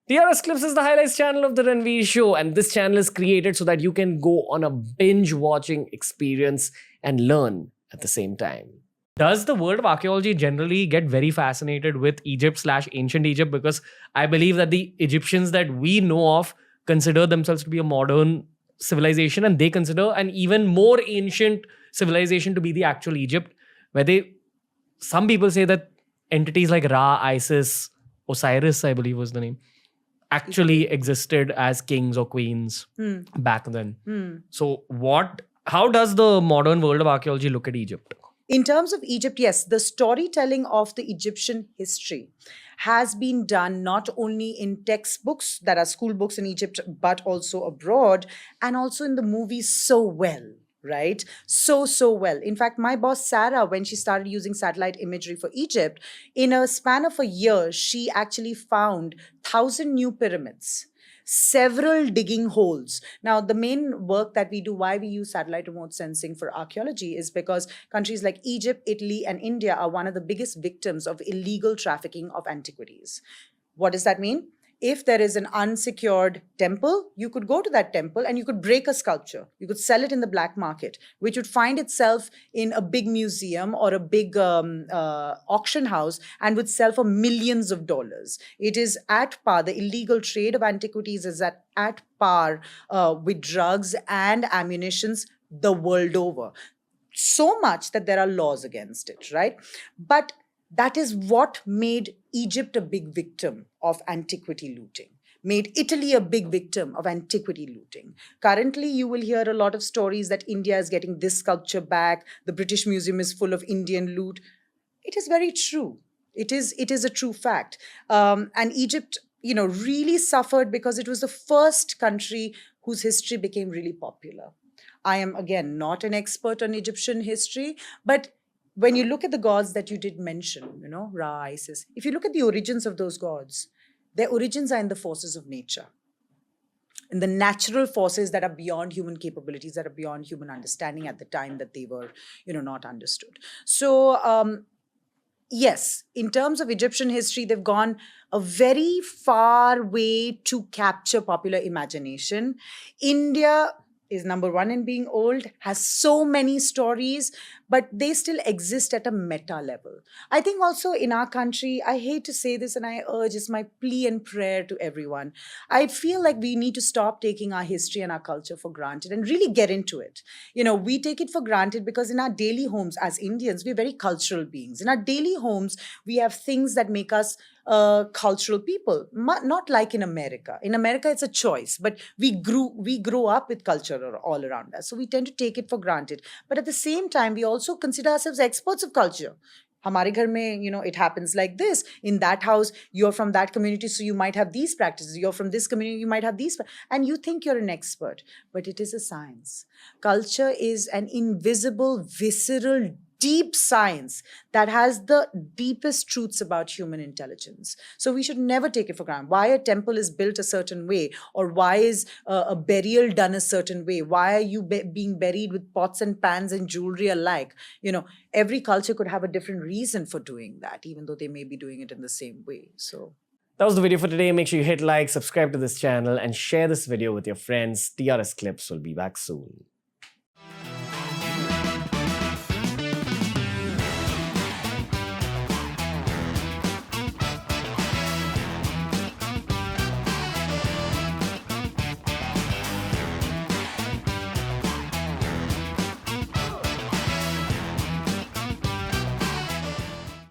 TRS Clips is the highlights channel of the Ranveer Show, and this channel is created so that you can go on a binge watching experience and learn at the same time. Does the world of archaeology generally get very fascinated with Egypt/ancient Egypt? Because I believe that the Egyptians that we know of consider themselves to be a modern civilization, and they consider an even more ancient civilization to be the actual Egypt, where some people say that entities like Ra, Isis, Osiris, I believe was the name, actually existed as kings or queens back then. So how does the modern world of archaeology look at Egypt? In terms of Egypt, yes, the storytelling of the Egyptian history has been done not only in textbooks that are school books in Egypt, but also abroad, and also in the movies so well. Right? So well. In fact, my boss, Sarah, when she started using satellite imagery for Egypt, in a span of a year, she actually found 1,000 new pyramids, several digging holes. Now, the main work that we do, why we use satellite remote sensing for archaeology, is because countries like Egypt, Italy, and India are one of the biggest victims of illegal trafficking of antiquities. What does that mean? If there is an unsecured temple, you could go to that temple and you could break a sculpture. You could sell it in the black market, which would find itself in a big museum or a big auction house and would sell for millions of dollars. It is at par. The illegal trade of antiquities is at par with drugs and ammunitions the world over. So much that there are laws against it, right? But that is what made Egypt a big victim of antiquity looting, made Italy a big victim of antiquity looting. Currently, you will hear a lot of stories that India is getting this sculpture back. The British Museum is full of Indian loot. It is very true. It is a true fact. And Egypt, really suffered because it was the first country whose history became really popular. I am, again, not an expert on Egyptian history, but when you look at the gods that you did mention, Ra, Isis, if you look at the origins of those gods, their origins are in the forces of nature, in the natural forces that are beyond human capabilities, that are beyond human understanding at the time that they were, not understood. So, yes, in terms of Egyptian history, they've gone a very far way to capture popular imagination. India is number one in being old, has so many stories, but they still exist at a meta level. I think also in our country, I hate to say this and I urge, it's my plea and prayer to everyone. I feel like we need to stop taking our history and our culture for granted and really get into it. We take it for granted because in our daily homes as Indians, we're very cultural beings. In our daily homes, we have things that make us cultural people, not like in America. In America, it's a choice, but we grew up with culture all around us. So we tend to take it for granted. But at the same time, we also consider ourselves experts of culture. Hamare ghar mein, it happens like this. In that house, you're from that community, so you might have these practices. You're from this community, you might have these. And you think you're an expert, but it is a science. Culture is an invisible, visceral, deep science that has the deepest truths about human intelligence. So we should never take it for granted. Why a temple is built a certain way, or why is a burial done a certain way? Why are you being buried with pots and pans and jewelry alike? Every culture could have a different reason for doing that, even though they may be doing it in the same way. So that was the video for today. Make sure you hit like, subscribe to this channel, and share this video with your friends. TRS Clips will be back soon.